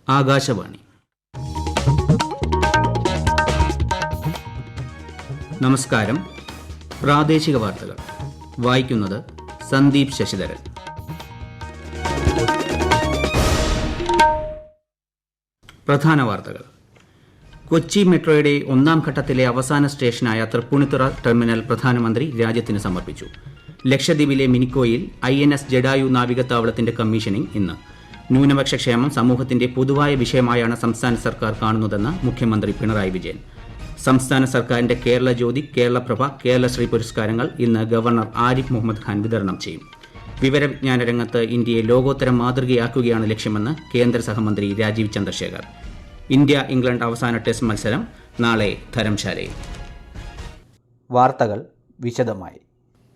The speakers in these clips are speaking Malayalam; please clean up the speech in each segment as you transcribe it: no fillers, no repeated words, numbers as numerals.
ആകാശവാണി. നമസ്കാരം. പ്രാദേശിക വാർത്തകൾ വായിക്കുന്നത് സന്ദീപ് ശശിധരൻ. പ്രധാന വാർത്തകൾ. കൊച്ചി മെട്രോയുടെ ഒന്നാം ഘട്ടത്തിലെ അവസാന സ്റ്റേഷനായ തൃപ്പൂണിത്തുറ ടെർമിനൽ പ്രധാനമന്ത്രി രാജ്യത്തിന് സമർപ്പിച്ചു. ലക്ഷദ്വീപിലെ മിനിക്കോയിൽ INS ജഡായു നാവികത്താവളത്തിന്റെ കമ്മീഷനിംഗ് ഇന്ന്. ന്യൂനപക്ഷ ക്ഷേമം സമൂഹത്തിന്റെ പൊതുവായ വിഷയമായാണ് സംസ്ഥാന സർക്കാർ കാണുന്നതെന്ന് മുഖ്യമന്ത്രി പിണറായി വിജയൻ. സംസ്ഥാന സർക്കാരിന്റെ കേരള ജ്യോതി, കേരളപ്രഭ, കേരളശ്രീ പുരസ്കാരങ്ങൾ ഇന്ന് ഗവർണർ ആരിഫ് മുഹമ്മദ് ഖാൻ വിതരണം ചെയ്യും. വിവരവിജ്ഞാന രംഗത്ത് ഇന്ത്യയെ ലോകോത്തര മാതൃകയാക്കുകയാണ് ലക്ഷ്യമെന്ന് കേന്ദ്ര സഹമന്ത്രി രാജീവ് ചന്ദ്രശേഖർ. ഇന്ത്യ ഇംഗ്ലണ്ട് അവസാന ടെസ്റ്റ് മത്സരം നാളെ ധരംശാലയിൽ. വാർത്തകൾ വിശദമായി.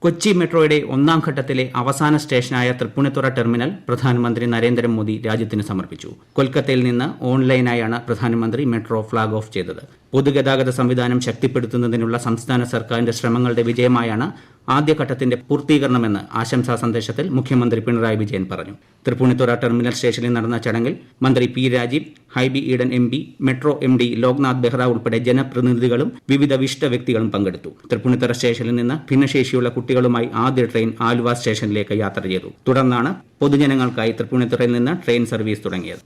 കൊച്ചി മെട്രോയുടെ ഒന്നാം ഘട്ടത്തിലെ അവസാന സ്റ്റേഷനായ തൃപ്പൂണിത്തുറ ടെർമിനൽ പ്രധാനമന്ത്രി നരേന്ദ്രമോദി രാജ്യത്തിന് സമർപ്പിച്ചു. കൊൽക്കത്തയിൽ നിന്ന് ഓൺലൈനായാണ് പ്രധാനമന്ത്രി മെട്രോ ഫ്ളാഗ് ഓഫ് ചെയ്തത്. പൊതുഗതാഗത സംവിധാനം ശക്തിപ്പെടുത്തുന്നതിനുള്ള സംസ്ഥാന സർക്കാരിന്റെ ശ്രമങ്ങളുടെ വിജയമായാണ് ആദ്യഘട്ടത്തിന്റെ പൂർത്തീകരണമെന്ന് ആശംസാ സന്ദേശത്തിൽ മുഖ്യമന്ത്രി പിണറായി വിജയൻ പറഞ്ഞു. തൃപ്പൂണിത്തുറ ടെർമിനൽ സ്റ്റേഷനിൽ നടന്ന ചടങ്ങിൽ മന്ത്രി P. Rajeev, Hibi Eden MP, metro MD Loknath Behera ഉൾപ്പെടെ ജനപ്രതിനിധികളും വിവിധ വിശിഷ്ട വ്യക്തികളും പങ്കെടുത്തു. തൃപ്പൂണിത്തുറ സ്റ്റേഷനിൽ നിന്ന് ഭിന്നശേഷിയുള്ള കുട്ടികളുമായി ആദ്യ ട്രെയിൻ ആലുവ സ്റ്റേഷനിലേക്ക് യാത്ര ചെയ്തു. തുടർന്നാണ് പൊതുജനങ്ങൾക്കായി തൃപ്പൂണിത്തുറയിൽ നിന്ന് ട്രെയിൻ സർവീസ് തുടങ്ങിയത്.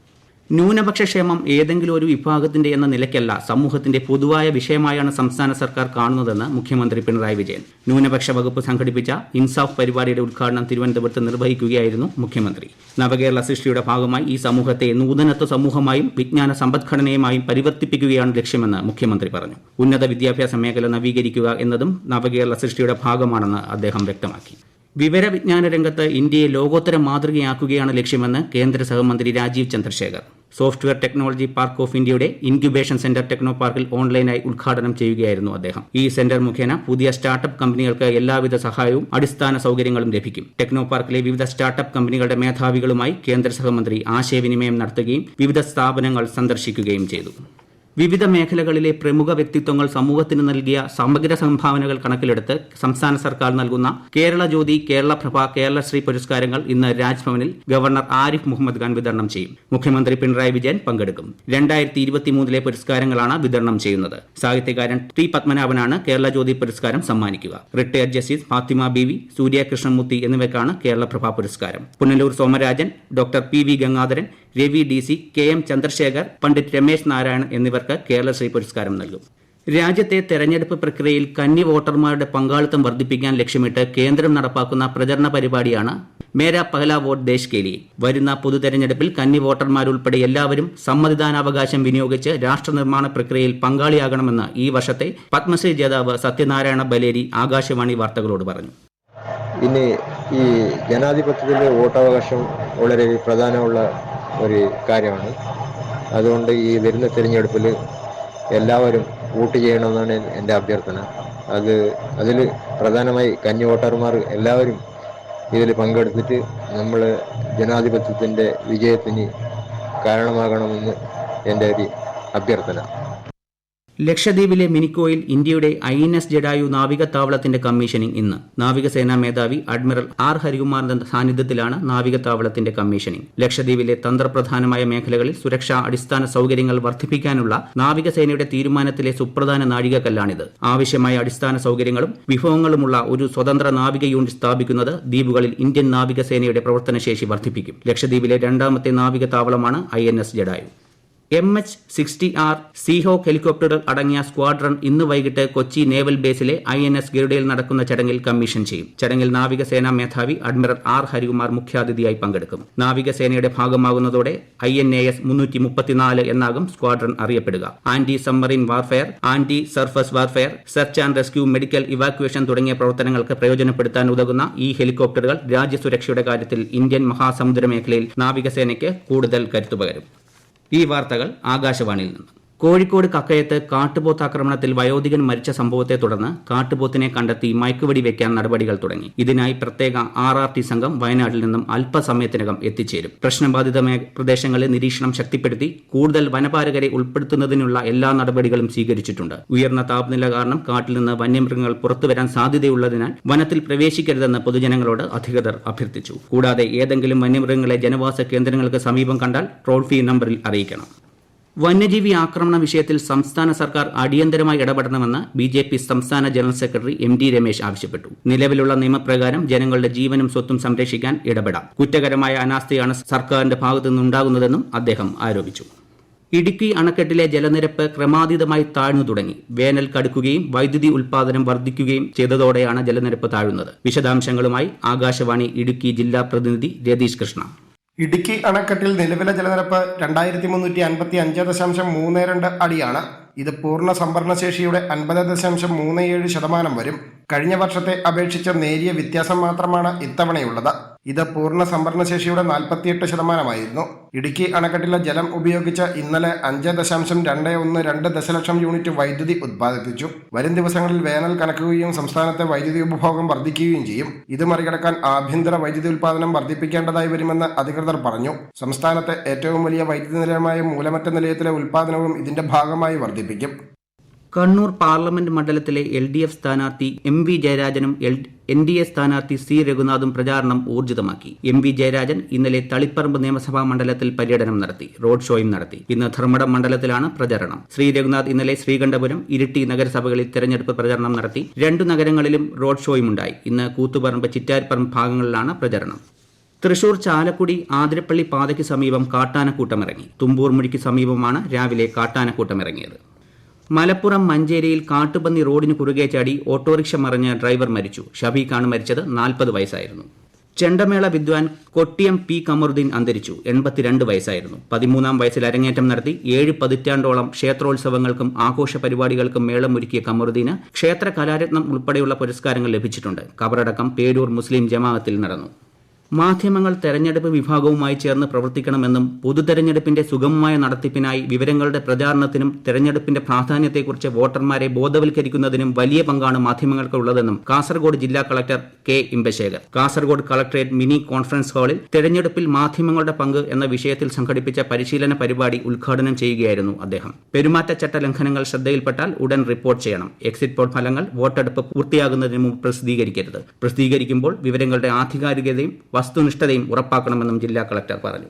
ന്യൂനപക്ഷ ക്ഷേമം ഏതെങ്കിലും ഒരു വിഭാഗത്തിന്റെ എന്ന നിലയ്ക്കല്ല, സമൂഹത്തിന്റെ പൊതുവായ വിഷയമായാണ് സംസ്ഥാന സർക്കാർ കാണുന്നതെന്ന് മുഖ്യമന്ത്രി പിണറായി വിജയൻ. ന്യൂനപക്ഷ വകുപ്പ് സംഘടിപ്പിച്ച ഇൻസാഫ് പരിപാടിയുടെ ഉദ്ഘാടനം തിരുവനന്തപുരത്ത് നിർവഹിക്കുകയായിരുന്നു മുഖ്യമന്ത്രി. നവകേരള സൃഷ്ടിയുടെ ഭാഗമായി ഈ സമൂഹത്തെ നൂതനത്വ സമൂഹമായും വിജ്ഞാന സമ്പദ്ഘടനയുമായും പരിവർത്തിപ്പിക്കുകയാണ് ലക്ഷ്യമെന്ന് മുഖ്യമന്ത്രി പറഞ്ഞു. ഉന്നത വിദ്യാഭ്യാസ മേഖല നവീകരിക്കുക എന്നതും നവകേരള സൃഷ്ടിയുടെ ഭാഗമാണെന്ന് അദ്ദേഹം വ്യക്തമാക്കി. വിവരവിജ്ഞാന രംഗത്ത് ഇന്ത്യയെ ലോകോത്തര മാതൃകയാക്കുകയാണ് ലക്ഷ്യമെന്ന് കേന്ദ്ര സഹമന്ത്രി Rajeev Chandrasekhar. Software technology park of ഇന്ത്യയുടെ ഇൻക്യുബേഷൻ സെന്റർ ടെക്നോ പാർക്കിൽ ഓൺലൈനായി ഉദ്ഘാടനം ചെയ്യുകയായിരുന്നു അദ്ദേഹം. ഈ സെന്റർ മുഖേന പുതിയ സ്റ്റാർട്ടപ്പ് കമ്പനികൾക്ക് എല്ലാവിധ സഹായവും അടിസ്ഥാന സൗകര്യങ്ങളും ലഭിക്കും. ടെക്നോ പാർക്കിലെ വിവിധ സ്റ്റാർട്ടപ്പ് കമ്പനികളുടെ മേധാവികളുമായി കേന്ദ്ര സഹമന്ത്രി ആശയവിനിമയം നടത്തുകയും വിവിധ സ്ഥാപനങ്ങൾ സന്ദർശിക്കുകയും ചെയ്തു. വിവിധ മേഖലകളിലെ പ്രമുഖ വ്യക്തിത്വങ്ങൾ സമൂഹത്തിന് നൽകിയ സമഗ്ര സംഭാവനകൾ കണക്കിലെടുത്ത് സംസ്ഥാന സർക്കാർ നൽകുന്ന കേരള ജ്യോതി, കേരളപ്രഭ, കേരളശ്രീ പുരസ്കാരങ്ങൾ ഇന്ന് രാജ്ഭവനിൽ ഗവർണർ ആരിഫ് മുഹമ്മദ് ഖാൻ വിതരണം ചെയ്യും. മുഖ്യമന്ത്രി പിണറായി വിജയൻ പങ്കെടുക്കും. 2023 പുരസ്കാരങ്ങളാണ് വിതരണം ചെയ്യുന്നത്. സാഹിത്യകാരൻ T. പത്മനാഭനാണ് കേരള ജ്യോതി പുരസ്കാരം സമ്മാനിക്കുക. റിട്ടയർഡ് ജസ്റ്റിസ് ഫാത്തിമ ബീവി, സൂര്യ കൃഷ്ണമൂർത്തി എന്നിവയ്ക്കാണ് കേരളപ്രഭ പുരസ്കാരം. Punalur Somarajan, doctor P. V. Gangadharan, Ravi DC, KM Chandrasekhar, Pandit Ramesh Narayan എന്നിവർക്ക് കേരളശ്രീ പുരസ്കാരം നൽകും. രാജ്യത്തെ തെരഞ്ഞെടുപ്പ് പ്രക്രിയയിൽ കന്നി വോട്ടർമാരുടെ പങ്കാളിത്തം വർദ്ധിപ്പിക്കാൻ ലക്ഷ്യമിട്ട് കേന്ദ്രം നടപ്പാക്കുന്ന പ്രചരണ പരിപാടിയാണ് മേരാ പഹ്ലാ വോട്ട് ദേശ് കെ ലിയെ. വരുന്ന പൊതുതെരഞ്ഞെടുപ്പിൽ കന്നി വോട്ടർമാരുൾപ്പെടെ എല്ലാവരും സമ്മതിദാനാവകാശം വിനിയോഗിച്ച് രാഷ്ട്രനിർമ്മാണ പ്രക്രിയയിൽ പങ്കാളിയാകണമെന്ന് ഈ വർഷത്തെ പത്മശ്രീ ജേതാവ് സത്യനാരായണ ബലേരി ആകാശവാണി വാർത്തകളോട് പറഞ്ഞു. ഇനി ഈ ജനാധിപത്യത്തിലെ വോട്ടവകാശം വളരെ പ്രധാനമുള്ള ഒരു കാര്യമാണ്. അതുകൊണ്ട് ഈ വരുന്ന തിരഞ്ഞെടുപ്പിൽ എല്ലാവരും വോട്ട് ചെയ്യണമെന്നാണ് എൻ്റെ അഭ്യർത്ഥന. അതിൽ പ്രധാനമായി കന്നി വോട്ടർമാർ എല്ലാവരും ഇതിൽ പങ്കെടുത്തിട്ട് നമ്മൾ ജനാധിപത്യത്തിൻ്റെ വിജയത്തിന് കാരണമാകണമെന്ന് എൻ്റെ ഒരു അഭ്യർത്ഥന. ലക്ഷദ്വീപിലെ മിനിക്കോയിൽ ഇന്ത്യയുടെ INS ജഡായു നാവികത്താവളത്തിന്റെ കമ്മീഷനിംഗ് ഇന്ന്. നാവികസേനാ മേധാവി അഡ്മിറൽ R. ഹരികുമാറിന്റെ സാന്നിധ്യത്തിലാണ് നാവികത്താവളത്തിന്റെ കമ്മീഷനിംഗ്. ലക്ഷദ്വീപിലെ തന്ത്രപ്രധാനമായ മേഖലകളിൽ സുരക്ഷാ അടിസ്ഥാന സൗകര്യങ്ങൾ വർദ്ധിപ്പിക്കാനുള്ള നാവികസേനയുടെ തീരുമാനത്തിലെ സുപ്രധാന നാഴികക്കല്ലാണിത്. ആവശ്യമായ അടിസ്ഥാന സൗകര്യങ്ങളും വിഭവങ്ങളുമുള്ള ഒരു സ്വതന്ത്ര നാവിക യൂണിറ്റ് സ്ഥാപിക്കുന്നത് ദ്വീപുകളിൽ ഇന്ത്യൻ നാവികസേനയുടെ പ്രവർത്തനശേഷി വർദ്ധിപ്പിക്കും. ലക്ഷദ്വീപിലെ രണ്ടാമത്തെ നാവികത്താവളമാണ് INS ജഡായു. MH-60R സീഹോക്ക് ഹെലികോപ്റ്ററുകൾ അടങ്ങിയ സ്ക്വാഡ്രൺ ഇന്ന് വൈകിട്ട് കൊച്ചി നേവൽ ബേസിലെ INS ഗരുഡയിൽ നടക്കുന്ന ചടങ്ങിൽ കമ്മീഷൻ ചെയ്യും. ചടങ്ങിൽ നാവികസേനാ മേധാവി അഡ്മിറൽ R. ഹരികുമാർ മുഖ്യാതിഥിയായി പങ്കെടുക്കും. നാവികസേനയുടെ ഭാഗമാകുന്നതോടെ INAS 334 എന്നാകും സ്ക്വാഡ്രൺ അറിയപ്പെടുക. Anti submarine warfare, anti surface warfare, search and rescue, medical evacuation തുടങ്ങിയ പ്രവർത്തനങ്ങൾക്ക് പ്രയോജനപ്പെടുത്താൻ ഉതകുന്ന ഈ ഹെലികോപ്റ്ററുകൾ രാജ്യസുരക്ഷയുടെ കാര്യത്തിൽ ഇന്ത്യൻ മഹാസമുദ്ര മേഖലയിൽ നാവികസേനയ്ക്ക് കൂടുതൽ കരുത്തു പകരും. ഈ വാർത്തകൾ ആകാശവാണിയിൽ നിന്ന്. കോഴിക്കോട് കക്കയത്ത് കാട്ടുപോത്ത് ആക്രമണത്തിൽ വയോധികൻ മരിച്ച സംഭവത്തെ തുടർന്ന് കാട്ടുപോത്തിനെ കണ്ടെത്തി മയക്കുവെടി വെക്കാൻ നടപടികൾ തുടങ്ങി. ഇതിനായി പ്രത്യേക RRT സംഘം വയനാട്ടിൽ നിന്നും അല്പസമയത്തിനകം എത്തിച്ചേരും. പ്രശ്നബാധിത പ്രദേശങ്ങളിൽ നിരീക്ഷണം ശക്തിപ്പെടുത്തി കൂടുതൽ വനപാലകരെ ഉൾപ്പെടുത്തുന്നതിനുള്ള എല്ലാ നടപടികളും സ്വീകരിച്ചിട്ടുണ്ട്. ഉയർന്ന താപനില കാരണം കാട്ടിൽ നിന്ന് വന്യമൃഗങ്ങൾ പുറത്തുവരാൻ സാധ്യതയുള്ളതിനാൽ വനത്തിൽ പ്രവേശിക്കരുതെന്ന് പൊതുജനങ്ങളോട് അധികൃതർ അഭ്യർത്ഥിച്ചു. കൂടാതെ ഏതെങ്കിലും വന്യമൃഗങ്ങളെ ജനവാസ കേന്ദ്രങ്ങൾക്ക് സമീപം കണ്ടാൽ ടോൾ ഫ്രീ നമ്പറിൽ അറിയിക്കണം. വന്യജീവി ആക്രമണ വിഷയത്തിൽ സംസ്ഥാന സർക്കാർ അടിയന്തരമായി ഇടപെടണമെന്ന് BJP സംസ്ഥാന ജനറൽ സെക്രട്ടറി MD രമേശ് ആവശ്യപ്പെട്ടു. നിലവിലുള്ള നിയമപ്രകാരം ജനങ്ങളുടെ ജീവനും സ്വത്തും സംരക്ഷിക്കാൻ ഇടപെടാം. കുറ്റകരമായ അനാസ്ഥയാണ് സർക്കാരിന്റെ ഭാഗത്തുനിന്നുണ്ടാകുന്നതെന്നും അദ്ദേഹം ആരോപിച്ചു. ഇടുക്കി അണക്കെട്ടിലെ ജലനിരപ്പ് ക്രമാതീതമായി താഴ്ന്നു തുടങ്ങി. വേനൽ കടുക്കുകയും വൈദ്യുതി ഉൽപാദനം വർദ്ധിക്കുകയും ചെയ്തതോടെയാണ് ജലനിരപ്പ് താഴുന്നത്. വിശദാംശങ്ങളുമായി ആകാശവാണി ഇടുക്കി ജില്ലാ പ്രതിനിധി രതീഷ് കൃഷ്ണ. ഇടുക്കി അണക്കെട്ടിൽ നിലവിലെ ജലനിരപ്പ് 2355.32 അടിയാണ്. ഇത് പൂർണ്ണ സംഭരണശേഷിയുടെ 50.37% വരും. കഴിഞ്ഞ വർഷത്തെ അപേക്ഷിച്ച് നേരിയ വ്യത്യാസം മാത്രമാണ് ഇത്തവണയുള്ളത്. ഇത് പൂർണ്ണ സംഭരണശേഷിയുടെ 48%. ഇടുക്കി അണക്കെട്ടിലെ ജലം ഉപയോഗിച്ച് ഇന്നലെ 5.212 ദശലക്ഷം യൂണിറ്റ് വൈദ്യുതി ഉത്പാദിപ്പിച്ചു. വരും ദിവസങ്ങളിൽ വേനൽ കനക്കുകയും സംസ്ഥാനത്തെ വൈദ്യുതി ഉപഭോഗം വർദ്ധിക്കുകയും ചെയ്യും. ഇത് മറികടക്കാൻ ആഭ്യന്തര വൈദ്യുതി ഉൽപാദനം വർദ്ധിപ്പിക്കേണ്ടതായി വരുമെന്ന് അധികൃതർ പറഞ്ഞു. സംസ്ഥാനത്തെ ഏറ്റവും വലിയ വൈദ്യുതി നിലയമായ മൂലമറ്റ നിലയത്തിലെ ഉൽപാദനവും ഇതിന്റെ ഭാഗമായി വർദ്ധിപ്പിക്കും. കണ്ണൂർ പാർലമെന്റ് മണ്ഡലത്തിലെ LDF സ്ഥാനാർത്ഥി MV ജയരാജനും NDA സ്ഥാനാർത്ഥി C രഘുനാഥും പ്രചാരണം ഊർജിതമാക്കി. MV ജയരാജൻ ഇന്നലെ തളിപ്പറമ്പ് നിയമസഭാ മണ്ഡലത്തിൽ പര്യടനം നടത്തി. റോഡ് ഷോയും നടത്തി. ഇന്ന് ധർമ്മടം മണ്ഡലത്തിലാണ് പ്രചരണം. ശ്രീ രഘുനാഥ് ഇന്നലെ ശ്രീകണ്ഠപുരം, ഇരിട്ടി നഗരസഭകളിൽ തെരഞ്ഞെടുപ്പ് പ്രചരണം നടത്തി. 2 നഗരങ്ങളിലും റോഡ് ഷോയുമുണ്ടായി. ഇന്ന് കൂത്തുപറമ്പ്, ചിറ്റാരിപ്പറമ്പ് ഭാഗങ്ങളിലാണ് പ്രചരണം. തൃശൂർ ചാലക്കുടി ആതിരപ്പള്ളി പാതയ്ക്ക് സമീപം കാട്ടാനക്കൂട്ടമിറങ്ങി. തുമ്പൂർ മുഴിക്ക് സമീപമാണ് രാവിലെ കാട്ടാനക്കൂട്ടമിറങ്ങിയത്. മലപ്പുറം മഞ്ചേരിയിൽ കാട്ടുപന്നി റോഡിന് കുറുകെ ചാടി ഓട്ടോറിക്ഷ മറിഞ്ഞ് ഡ്രൈവർ മരിച്ചു. ഷഫീഖാണ് മരിച്ചത്. 40 വയസ്സായിരുന്നു. ചെണ്ടമേള വിദ്വാൻ കൊട്ടിയം P കമറുദ്ദീൻ അന്തരിച്ചു. 82 വയസ്സായിരുന്നു. 13-ാം വയസ്സിൽ അരങ്ങേറ്റം നടത്തി 7 പതിറ്റാണ്ടോളം ക്ഷേത്രോത്സവങ്ങൾക്കും ആഘോഷ പരിപാടികൾക്കും മേളമൊരുക്കിയ കമറുദ്ദീന് ക്ഷേത്ര കലാരത്നം ഉൾപ്പെടെയുള്ള പുരസ്കാരങ്ങൾ ലഭിച്ചിട്ടുണ്ട്. കബറടക്കം പേരൂർ മുസ്ലിം ജമാഅത്തിൽ നടന്നു. മാധ്യമങ്ങൾ തെരഞ്ഞെടുപ്പ് വിഭാഗവുമായി ചേർന്ന് പ്രവർത്തിക്കണമെന്നും പൊതുതെരഞ്ഞെടുപ്പിന്റെ സുഗമമായ നടത്തിപ്പിനായി വിവരങ്ങളുടെ പ്രചാരണത്തിനും തെരഞ്ഞെടുപ്പിന്റെ പ്രാധാന്യത്തെക്കുറിച്ച് വോട്ടർമാരെ ബോധവൽക്കരിക്കുന്നതിനും വലിയ പങ്കാണ് മാധ്യമങ്ങൾക്കുള്ളതെന്നും കാസർഗോഡ് ജില്ലാ collector K Inbasekar Kasaragod collectorate mini conference ഹാളിൽ തെരഞ്ഞെടുപ്പിൽ മാധ്യമങ്ങളുടെ പങ്ക് എന്ന വിഷയത്തിൽ സംഘടിപ്പിച്ച പരിശീലന പരിപാടി ഉദ്ഘാടനം ചെയ്യുകയായിരുന്നു അദ്ദേഹം. പെരുമാറ്റച്ചട്ട ലംഘനങ്ങൾ ശ്രദ്ധയിൽപ്പെട്ടാൽ ഉടൻ റിപ്പോർട്ട് ചെയ്യണം. എക്സിറ്റ് പോൾ ഫലങ്ങൾ വോട്ടെടുപ്പ് പൂർത്തിയാകുന്നതിന് മുമ്പ് പ്രസിദ്ധീകരിക്കരുത്. പ്രസിദ്ധീകരിക്കുമ്പോൾ വിവരങ്ങളുടെ ആധികാരികതയും വസ്തുനിഷ്ഠതയും ഉറപ്പാക്കണമെന്നും ജില്ലാ കളക്ടർ പറഞ്ഞു.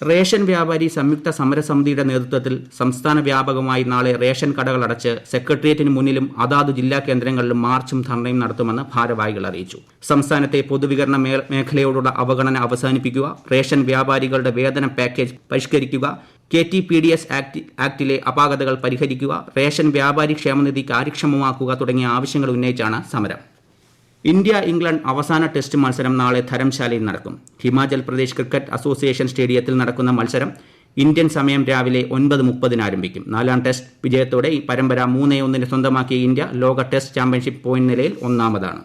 റേഷൻ വ്യാപാരി സംയുക്ത സമരസമിതിയുടെ നേതൃത്വത്തിൽ സംസ്ഥാന വ്യാപകമായി നാളെ റേഷൻ കടകൾ അടച്ച് സെക്രട്ടേറിയറ്റിന് മുന്നിലും അതാതു ജില്ലാ കേന്ദ്രങ്ങളിലും മാർച്ചും ധർണയും നടത്തുമെന്ന് ഭാരവാഹികൾ അറിയിച്ചു. സംസ്ഥാനത്തെ പൊതുവിതരണ മേഖലയോടുള്ള അവഗണന അവസാനിപ്പിക്കുക, റേഷൻ വ്യാപാരികളുടെ വേതന പാക്കേജ് പരിഷ്കരിക്കുക, KTPDS ആക്ടിലെ അപാകതകൾ പരിഹരിക്കുക, റേഷൻ വ്യാപാരി ക്ഷേമനിധി കാര്യക്ഷമമാക്കുക തുടങ്ങിയ ആവശ്യങ്ങൾ ഉന്നയിച്ചാണ് സമരം. ഇന്ത്യ ഇംഗ്ലണ്ട് അവസാന ടെസ്റ്റ് മത്സരം നാളെ ധരംശാലയിൽ നടക്കും. ഹിമാചൽ പ്രദേശ് ക്രിക്കറ്റ് അസോസിയേഷൻ സ്റ്റേഡിയത്തിൽ നടക്കുന്ന മത്സരം ഇന്ത്യൻ സമയം രാവിലെ 9:30 ആരംഭിക്കും. 4ാം ടെസ്റ്റ് വിജയത്തോടെ ഈ പരമ്പര 3-1 സ്വന്തമാക്കിയ ഇന്ത്യ ലോക ടെസ്റ്റ് ചാമ്പ്യൻഷിപ്പ് പോയിന്റ് നിലയിൽ 1-ാമതാണ്.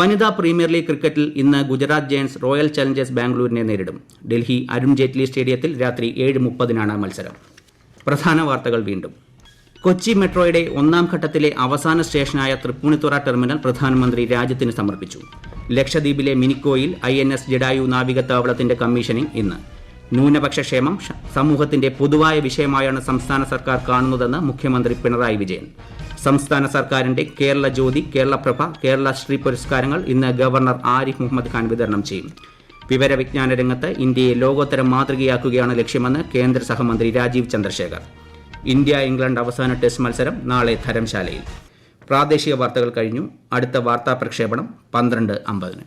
വനിതാ പ്രീമിയർ ലീഗ് ക്രിക്കറ്റിൽ ഇന്ന് ഗുജറാത്ത് ജയന്റ്സ് റോയൽ ചലഞ്ചേഴ്സ് ബാംഗ്ലൂരിനെ നേരിടും. ഡൽഹി അരുൺ ജെയ്റ്റ്ലി സ്റ്റേഡിയത്തിൽ രാത്രി 7:30 മത്സരം. പ്രധാന വാർത്തകൾ വീണ്ടും. കൊച്ചി മെട്രോയുടെ 1ാം ഘട്ടത്തിലെ അവസാന സ്റ്റേഷനായ തൃപ്പൂണിത്തുറ ടെർമിനൽ പ്രധാനമന്ത്രി രാജ്യത്തിന് സമർപ്പിച്ചു. ലക്ഷദ്വീപിലെ മിനിക്കോയിൽ INS ജഡായു നാവികത്താവളത്തിന്റെ കമ്മീഷനിംഗ് ഇന്ന്. ന്യൂനപക്ഷ ക്ഷേമം സമൂഹത്തിന്റെ പൊതുവായ വിഷയമായാണ് സംസ്ഥാന സർക്കാർ കാണുന്നതെന്ന് മുഖ്യമന്ത്രി പിണറായി വിജയൻ. സംസ്ഥാന സർക്കാരിന്റെ കേരള ജ്യോതി, കേരളപ്രഭ, കേരളശ്രീ പുരസ്കാരങ്ങൾ ഇന്ന് ഗവർണർ ആരിഫ് മുഹമ്മദ് ഖാൻ വിതരണം ചെയ്യും. വിവരവിജ്ഞാന രംഗത്ത് ഇന്ത്യയെ ലോകോത്തര മാതൃകയാക്കുകയാണ് ലക്ഷ്യമെന്ന് കേന്ദ്ര സഹമന്ത്രി രാജീവ് ചന്ദ്രശേഖർ. ഇന്ത്യ ഇംഗ്ലണ്ട് അവസാന ടെസ്റ്റ് മത്സരം നാളെ ധരംശാലയിൽ. പ്രാദേശിക വാർത്തകൾ കഴിഞ്ഞു. അടുത്ത വാർത്താ പ്രക്ഷേപണം 12:50.